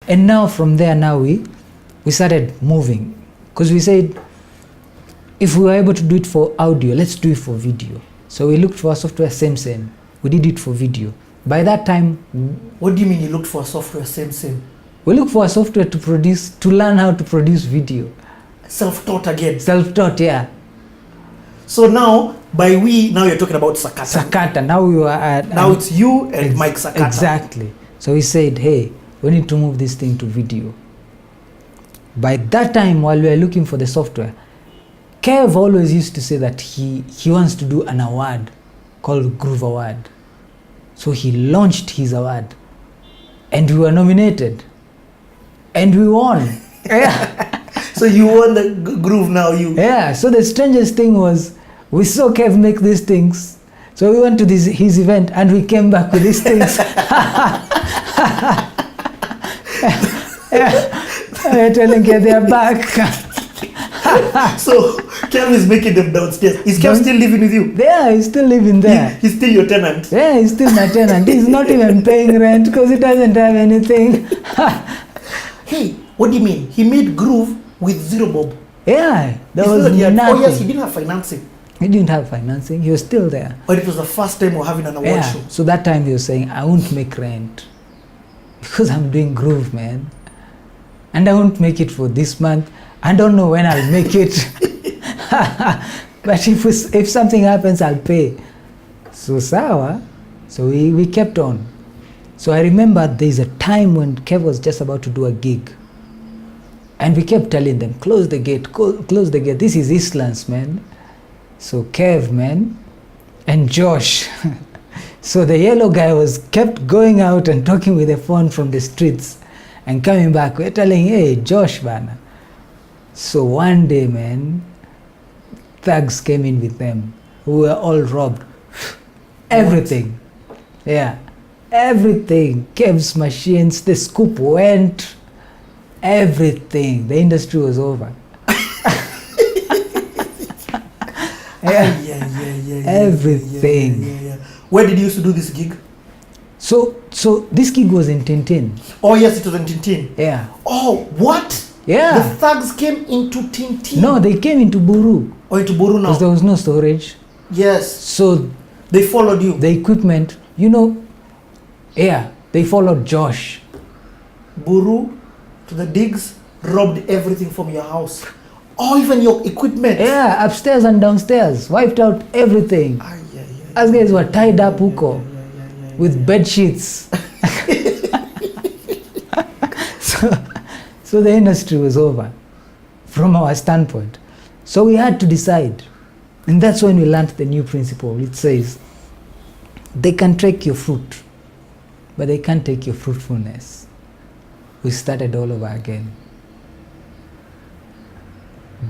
And now from there, now we started moving, because we said, if we were able to do it for audio, let's do it for video. So we looked for a software, same. We did it for video. By that time... What do you mean you looked for a software, same? We looked for a software to learn how to produce video. Self-taught again? Self-taught, yeah. So now, now you're talking about Sakata. Sakata, now we were at... Now it's you and Mike Sakata. Exactly. So we said, hey, we need to move this thing to video. By that time, while we were looking for the software, Kev always used to say that he wants to do an award called Groove Award. So he launched his award and we were nominated and we won. Yeah. So you won the Groove now, you. Yeah, so the strangest thing was we saw Kev make these things. So we went to his event and we came back with these things. Yeah. Telling Kev they're back. So Kev is making them downstairs. Is Kev still living with you? Yeah, he's still living there. He's still your tenant? Yeah, he's still my tenant. He's not even paying rent because he doesn't have anything. Hey, what do you mean? He made Groove with zero bob? Yeah, there was nothing. Oh yes, he didn't have financing. He didn't have financing. He was still there. But it was the first time we're having an award show. So that time he was saying, I won't make rent because I'm doing Groove, man. And I won't make it for this month. I don't know when I'll make it. But if something happens, I'll pay. So sawa. So we kept on. So I remember there's a time when Kev was just about to do a gig. And we kept telling them, close the gate, close the gate. This is Eastlands, man. So Kev, man, and Josh. So the yellow guy kept going out and talking with the phone from the streets and coming back. We're telling, hey, Josh, man. So one day, man, thugs came in with them. We were all robbed. Everything. Yeah. Everything. Kev's machines, the scoop went. Everything. The industry was over. Everything. Yeah. Where did you used to do this gig? So this gig was in Tintin. Oh yes, it was in Tintin. Yeah. Oh, what? Yeah. The thugs came into Tintin. No, they came into Buru. Oh, into Buru now. Because there was no storage. Yes. So they followed you. The equipment, yeah, they followed Josh. Buru to the digs, robbed everything from your house. Oh, even your equipment. Yeah, upstairs and downstairs, wiped out everything. Us guys were tied up huko with bed sheets. So the industry was over from our standpoint. So we had to decide. And that's when we learned the new principle. It says, they can take your fruit, but they can't take your fruitfulness. We started all over again.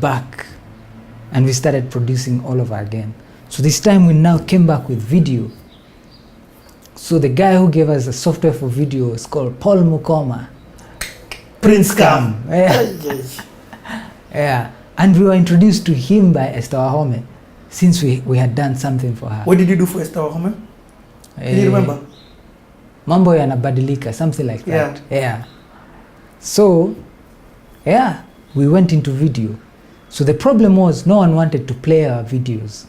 Back. And we started producing all over again. So this time we now came back with video. So the guy who gave us the software for video is called Paul Mukoma. Prince Cam. Yeah. And we were introduced to him by Esther Wahome, since we had done something for her. What did you do for Esther Wahome? Can you remember? Mambo yanabadilika, something like that. Yeah. So, yeah, we went into video. So the problem was no one wanted to play our videos.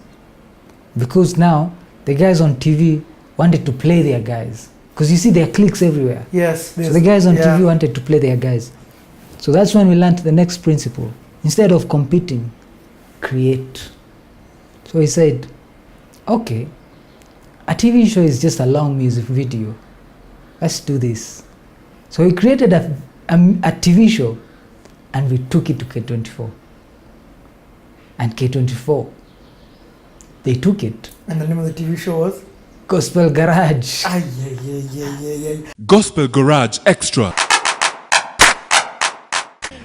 Because now the guys on TV wanted to play their guys. Because you see there are clicks everywhere. Yes. So the guys on TV wanted to play their guys. So that's when we learned the next principle. Instead of competing, create. So he said, okay, a TV show is just a long music video. Let's do this. So we created a TV show and we took it to K24. And K24, they took it. And the name of the TV show was? Gospel Garage. Yeah. Gospel Garage Extra.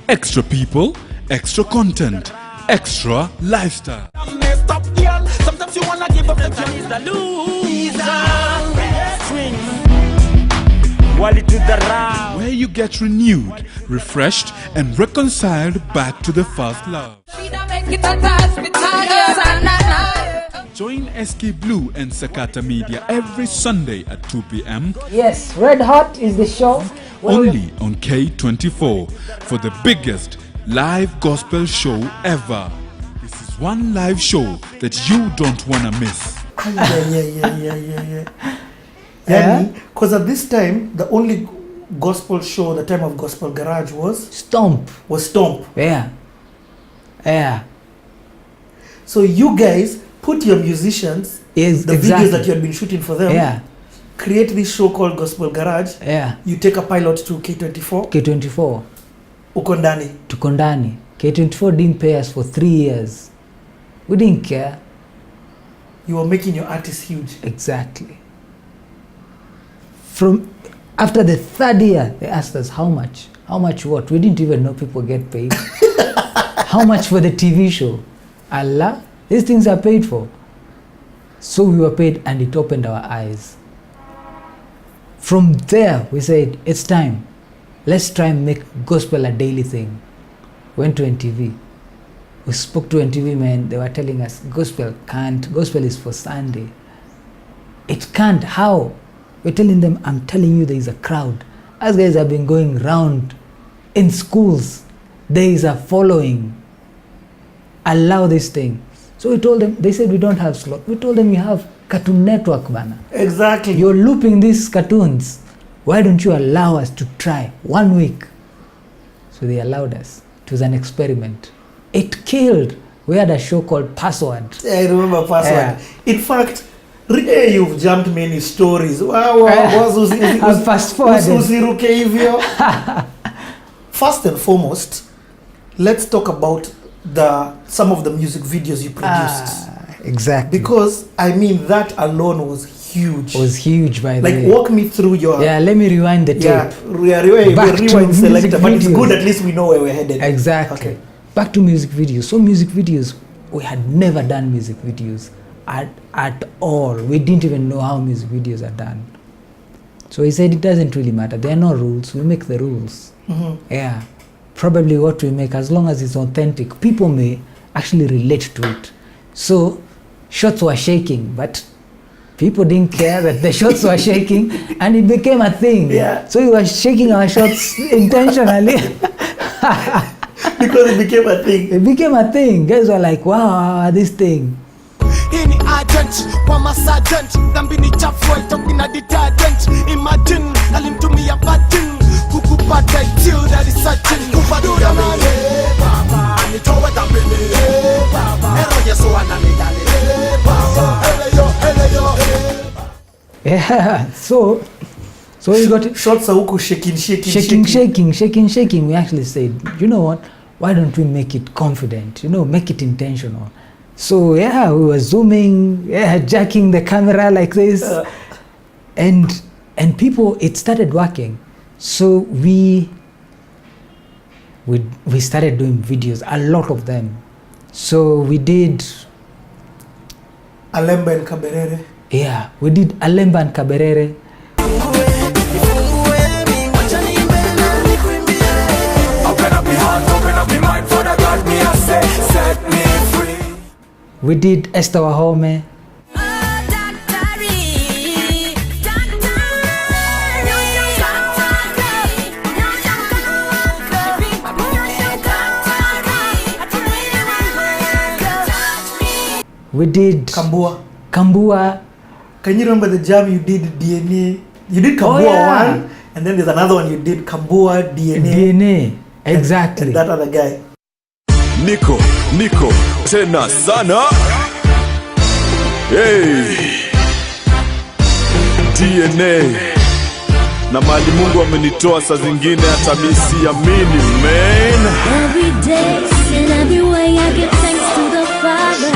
Extra people, extra content, extra lifestyle. Sometimes you wanna give up the where you get renewed, refreshed, and reconciled back to the first love. Join SK Blue and Sakata Media every Sunday at 2 p.m. Yes, Red Hot is the show only on K24 for the biggest live gospel show ever. This is one live show that you don't want to miss. Yeah. Because at this time, the only gospel show, the time of Gospel Garage was Stomp. Yeah. So you guys put your musicians, Yes, the exactly. videos that you had been shooting for them, Yeah. create this show called Gospel Garage. Yeah. You take a pilot to K24. K24. Uko ndani. Tuko ndani. K24 didn't pay us for 3 years. We didn't care. You were making your artists huge. Exactly. From after the 3rd year, they asked us how much. How much what? We didn't even know people get paid. How much for the TV show? Allah, these things are paid for. So we were paid, and it opened our eyes. From there, we said, it's time. Let's try and make gospel a daily thing. Went to NTV. We spoke to NTV, man. They were telling us, gospel can't. Gospel is for Sunday. It can't. How? We're telling them, I'm telling you, there is a crowd. Us guys have been going round in schools. There is a following. Allow this thing. So we told them, they said we don't have slot. We told them, you have Cartoon Network, bana. Exactly. You're looping these cartoons. Why don't you allow us to try 1 week? So they allowed us. It was an experiment. It killed. We had a show called Password. I remember Password. Yeah. In fact, really, you've jumped many stories. Wow, I'll fast forward. Usiruke hivyo. First and foremost, let's talk about some of the music videos you produced. Exactly. Because I mean that alone was huge. It was huge, by the like way. walk me through your Let me rewind the tape. Back to music selector, but it's videos. good, at least we know where we're headed. Exactly. Okay. Back to music videos. So music videos, we had never done music videos at all. We didn't even know how music videos are done. So he said it doesn't really matter. There are no rules. We make the rules. Mm-hmm. Yeah. Probably what we make, as long as it's authentic, people may actually relate to it. So shots were shaking, but people didn't care that the shots were shaking, and it became a thing. Yeah. So we were shaking our shots intentionally. Because it became a thing. It became a thing. Guys were like, wow, this thing. Ini agent kwa masagent Nambini chafwe tokina detergent Imagine alimtumia button Kukupata till that is certain Kupaduda male Baba Nitowe dambini Baba Ero yeso ananidale Baba Eleyo Yeah. So we got it. Shots are huku Shaking. We actually said, you know what? Why don't we make it confident? Make it intentional. So we were zooming, jacking the camera like this, and people, it started working. So we started doing videos, a lot of them. So we did Alemba and Kaberere. Yeah, we did Alemba and Kaberere. We did Esther Wahome. We did Kambua. Can you remember the jam you did DNA? You did Kambua 1, and then there's another one you did Kambua DNA. Exactly. And that other guy. Niko tena sana. Hey. DNA. Na mali Mungu amenitoa saa zingine hata mimi siamini, man. Every day and every way I give thanks to the Father,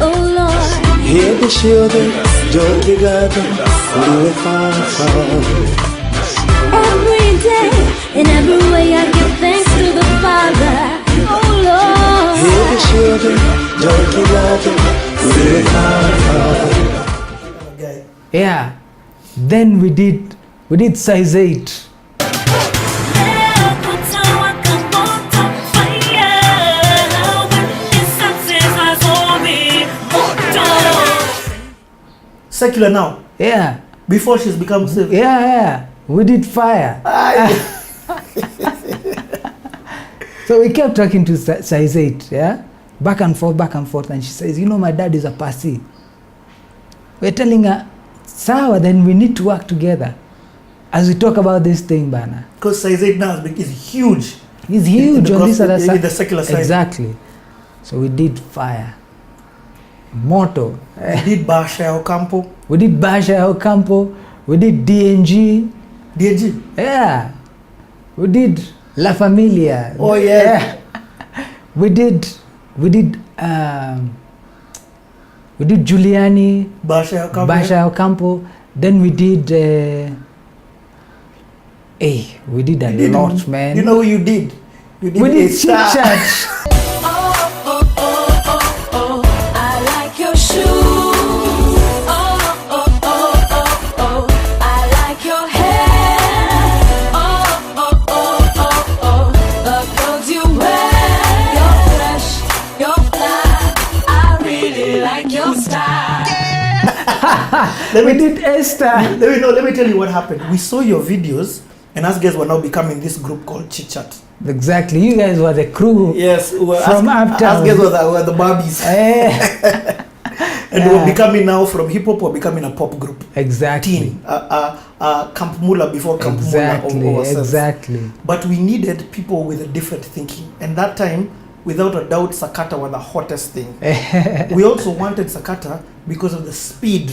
oh Lord. Hear the children, joy together, we Father. Every day and every way I give thanks to the Father, oh Lord. Hear the children, joy together, we Father. Yeah. Then we did size 8. Secular now. Yeah. Before she's become civil. Yeah. We did fire. So we kept talking to size 8, yeah? Back and forth. And she says, my dad is a Pasi. We're telling her, Sawa, then we need to work together as we talk about this thing, Bana. Because size 8 now is huge. He's huge on this other side. In the secular side. Exactly. So we did fire. Moto. We did Basha Ocampo. We did Basha Ocampo. We did DNG. DNG? Yeah. We did La Familia. Oh, yeah. We did Giuliani. Basha Ocampo. Basha Ocampo. Then we did we did a lot, man. You know who you did? You did we did Chit Chat. I like your shoes. I like your hair. The clothes you wear. You're fresh, you're fly. I really like your style. We did Esther. Let me tell you what happened. We saw your videos, and us guys were now becoming this group called Chit Chat. Exactly. You guys were the crew. Yes, from Uptown. Us guys were the Barbies. And we're becoming now from hip hop, we're becoming a pop group. Exactly. Teen. Camp Mula before Camp Mula. Exactly. But we needed people with a different thinking. And that time, without a doubt, Sakata was the hottest thing. We also wanted Sakata because of the speed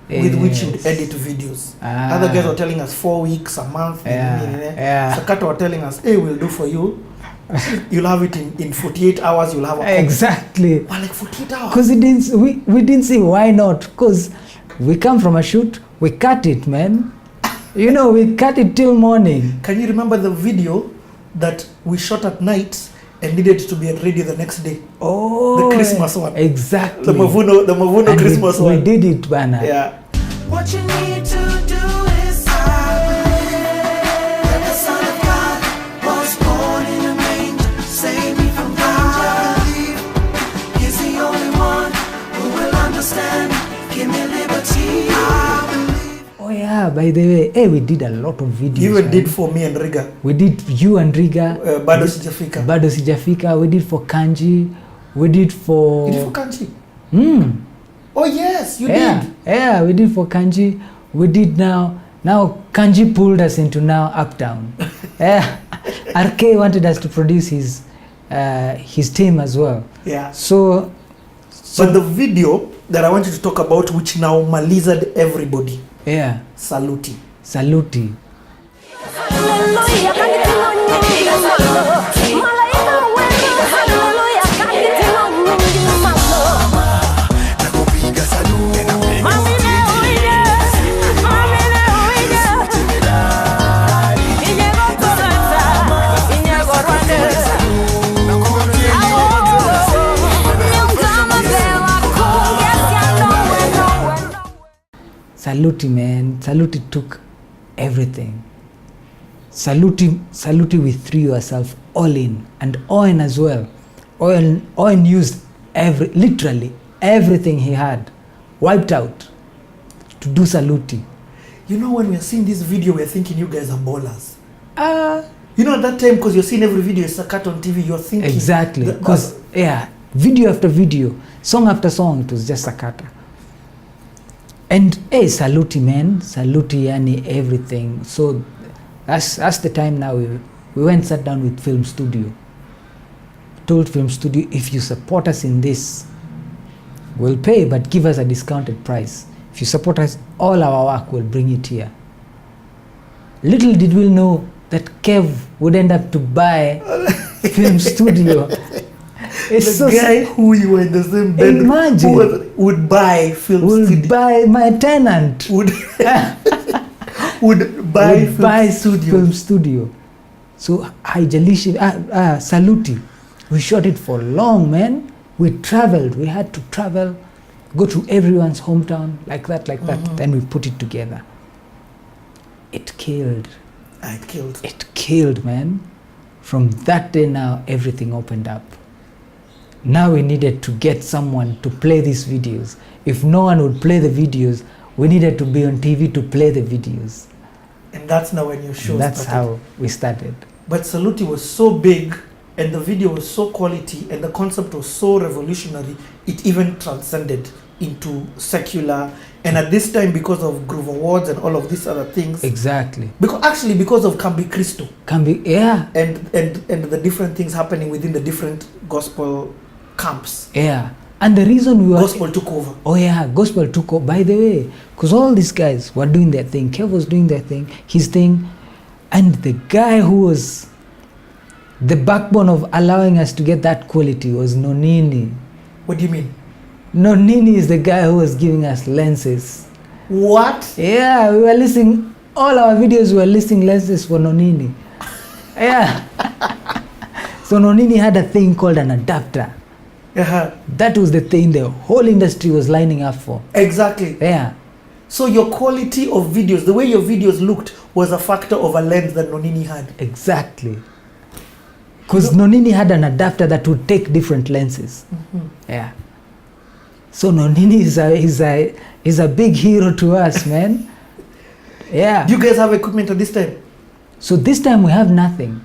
with which you'd edit videos. Other guys were telling us 4 weeks, a month. Sakata were telling us, hey, we'll do for you. You'll have it in 48 hours. You'll have a exactly. Well, like 48 hours. Because we didn't see why not. Because we come from a shoot, we cut it, man. We cut it till morning. Can you remember the video that we shot at night and needed to be ready the next day? Oh, the Christmas one. Exactly. The Mavuno and Christmas one. We did it, Bana. Yeah. What you need to do is that the Son of God was born in a manger, save me from danger. He's the only one who will understand. Give me liberty. Oh yeah, by the way, hey, we did a lot of videos. You even did for me and Riga. We did you and Riga. Bado Sijafika. Bado Sijafika. We did for Kanji. We did for... You did for Kanji? Oh yes, you did. Yeah, we did for Kanji. We did now Kanji pulled us into now Uptown. RK wanted us to produce his team as well. Yeah. So But the video that I want you to talk about, which now malizaed everybody. Yeah. Saluti. Saluti, man. Saluti took everything. Saluti, we threw yourself all in, and Owen as well. Owen used literally everything he had, wiped out, to do Saluti. When we are seeing this video, we are thinking you guys are ballers. At that time, because you're seeing every video is Sakata on TV, you're thinking... Exactly, because, video after video, song after song, it was just Sakata. And, Saluti, man. Saluti, yani, everything. So, that's the time now we went, sat down with Film Studio. Told Film Studio, if you support us in this, we'll pay, but give us a discounted price. If you support us, all our work, we'll bring it here. Little did we know that Kev would end up to buy Film Studio. It's the guy who you were in the same bed imagine, would buy Film Studio. Would buy my tenant. Would buy Film Studio. So, Saluti. We shot it for long, man. We traveled. We had to travel, go to everyone's hometown, like that. Then we put it together. It killed. It killed, man. From that day now, everything opened up. Now we needed to get someone to play these videos. If no one would play the videos, we needed to be on TV to play the videos. And that's now when your show And that's started. how we started. But Saluti was so big, and the video was so quality, and the concept was so revolutionary, it even transcended into secular. And at this time, because of Groove Awards and all of these other things, Exactly. because of Kambi Cristo Can be, yeah, and the different things happening within the different gospel camps, yeah. And the reason we were gospel took over. Oh yeah, gospel took over. By the way, because all these guys were doing their thing. Kev was doing their thing, his thing, and the guy who was the backbone of allowing us to get that quality was Nonini. What do you mean? Nonini is the guy who was giving us lenses. What? Yeah, we were listing all our videos. We were listing lenses for Nonini. Yeah. So Nonini had a thing called an adapter. Uh-huh. That was the thing the whole industry was lining up for. Exactly. Yeah. So your quality of videos, the way your videos looked, was a factor of a lens that Nonini had. Exactly. Because Nonini had an adapter that would take different lenses. Yeah. So Nonini is a big hero to us, man. Yeah. Do you guys have equipment at this time? So this time we have nothing.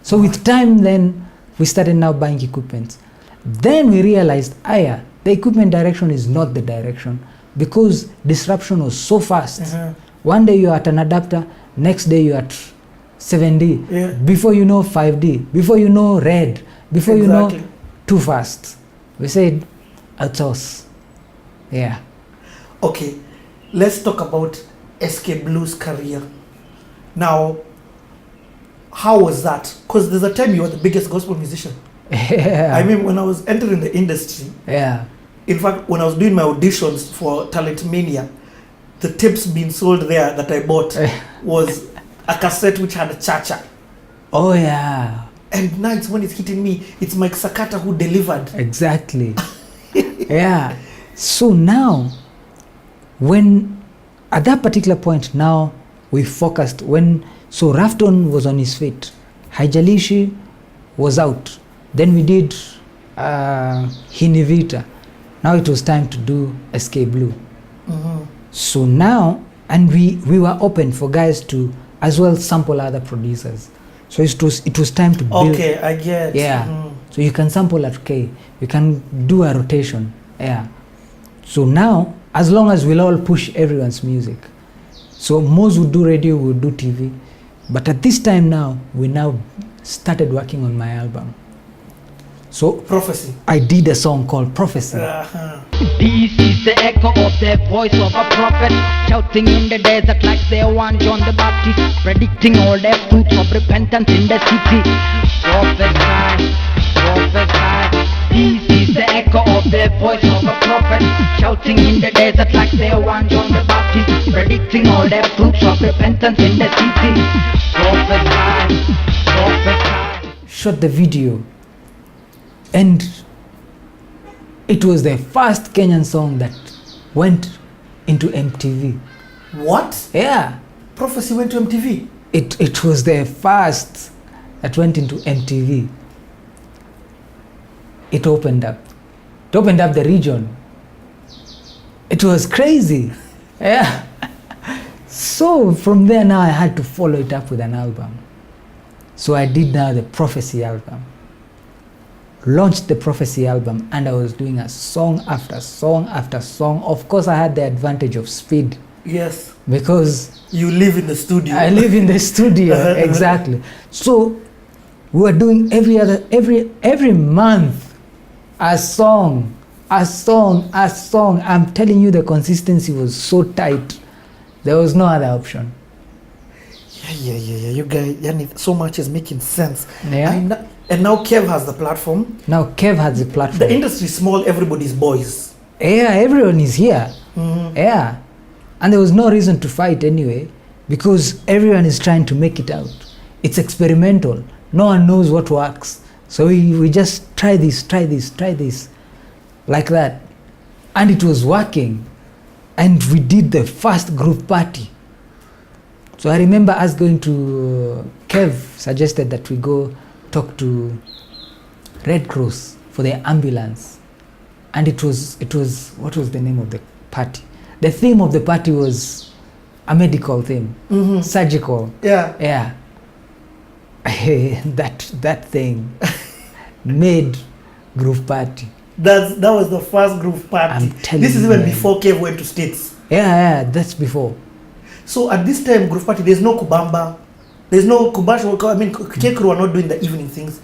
So with time then we started now buying equipment. Then we realized, the equipment direction is not the direction because disruption was so fast. Uh-huh. One day you're at an adapter, next day you're at 7D. Yeah. Before you know 5D, before you know red, before you know Exactly. too fast. We said outsource. Yeah. Okay, let's talk about SK Blue's career. Now, how was that? Because there's a time you were the biggest gospel musician. Yeah. I mean, when I was entering the industry, Yeah. in fact, when I was doing my auditions for Talent Mania, the tapes being sold there that I bought was a cassette which had a cha-cha. Oh yeah. And nights when it's hitting me, it's Mike Sakata who delivered. Exactly. Yeah. So now, when at that particular point, now we focused so Rafton was on his feet, Haijalishi was out. Then we did Hinivita. Now it was time to do SK Blue. So now, and we were open for guys to as well sample other producers. So it was time to build. Okay, I get. Yeah. So you can sample at K. You can do a rotation. Yeah. So now, as long as we'll all push everyone's music. So Mose would do radio, we would do TV. But at this time now, we now started working on my album. So Prophecy. I did a song called Prophecy. Uh-huh. This is the echo of the voice of a prophet, shouting in the desert like they want John the Baptist, predicting all the fruits of repentance in the city. Prophesy, prophesy. This is the echo of the voice of a prophet, shouting in the desert like they want John the Baptist, predicting all the fruits of repentance in the city. Prophesy, prophesy. Shot the video. And it was the first Kenyan song that went into MTV. What? Yeah. Prophecy went to MTV. It was the first that went into MTV. It opened up. It opened up the region. It was crazy. Yeah. So from there now I had to follow it up with an album. So I did now the Prophecy album. Launched the Prophecy album and I was doing a song after song after song. Of course I had the advantage of speed Yes. because You live in the studio. I live in the studio. Exactly. So we were doing every month a song. I'm telling you, the consistency was so tight. There was no other option. Yeah. You guys, yani, so much is making sense. Yeah. And now Kev has the platform. Now Kev has the platform. The industry is small, everybody's boys. Yeah, everyone is here. Yeah. And there was no reason to fight anyway because everyone is trying to make it out. It's experimental. No one knows what works. So we just try this, like that. And it was working. And we did the first group party. So I remember us going to, Kev suggested that we go talk to Red Cross for the ambulance. And it was what was the name of the party? The theme of the party was a medical theme, surgical. Yeah. Yeah. that thing made Groove Party. That was the first groove party. I'm telling this is you, even man. before Kev went to States. Yeah, that's before. So at this time, groove party, there's no Kubamba, there's no Kubash. I mean, Kekru were not doing the evening things.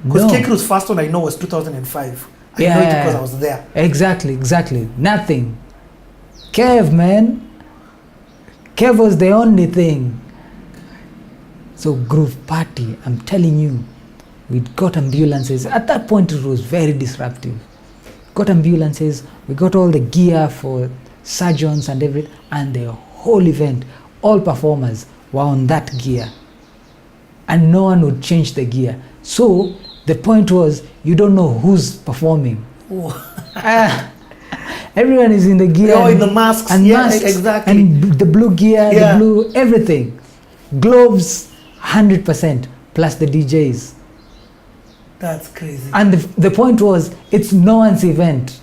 Because No. Kekru's first one I know was 2005. I know it because I was there. Exactly. Nothing. Kev, man. Kev was the only thing. So Groove Party, I'm telling you, we got ambulances. At that point, it was very disruptive. Got ambulances, we got all the gear for surgeons and everything, and the whole event, all performers were on that gear. And no one would change the gear. So the point was, you don't know who's performing. Everyone is in the gear. Oh, in the masks. And Yeah, masks, exactly. And the blue gear, Yeah. the blue, everything. Gloves, 100%, plus the DJs. That's crazy. And the point was, it's no one's event.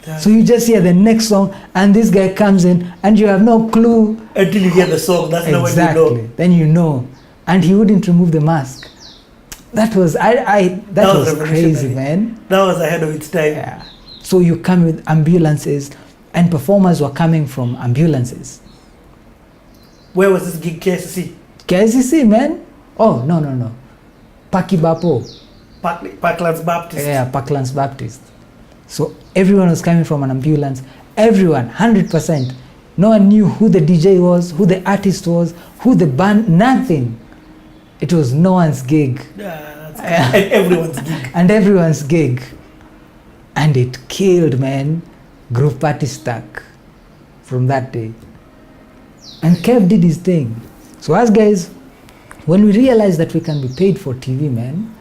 That- So you just hear the next song, and this guy comes in, and you have no clue. Until you hear the song, that's not when you Exactly. know. Then you know. And he wouldn't remove the mask. That was that was crazy, revolutionary. man. That was ahead of its time. Yeah. So you come with ambulances, and performers were coming from ambulances. Where was this gig, KCC? KCC, man. Oh, no. Pakibapo. Parklands Baptist. Yeah, Parklands Baptist. So everyone was coming from an ambulance. Everyone, 100%. No one knew who the DJ was, who the artist was, who the band, nothing. It was no one's gig. And everyone's gig. And everyone's gig. And it killed, man. Groove Party stuck from that day. And Kev did his thing. So us guys, when we realized that we can be paid for TV, man,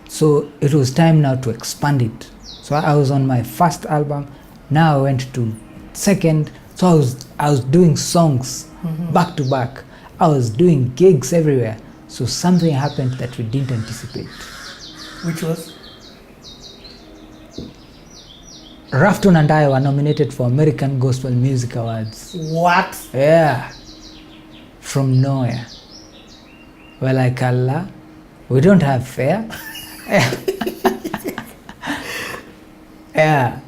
so it was time now to expand it. So I was on my first album. Now I went to second. So I was doing songs back to back. I was doing gigs everywhere. So something happened that we didn't anticipate. Which was? Rafton and I were nominated for American Gospel Music Awards. What? Yeah. From nowhere. We're like, Allah, we don't have fare. Yeah.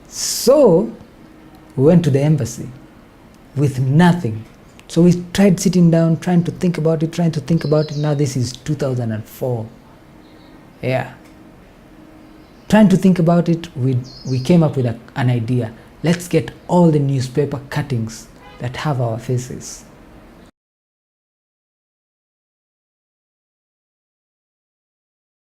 So we went to the embassy with nothing. So we tried sitting down, trying to think about it. Now this is 2004. Yeah. Trying to think about it, we came up with an idea. Let's get all the newspaper cuttings that have our faces.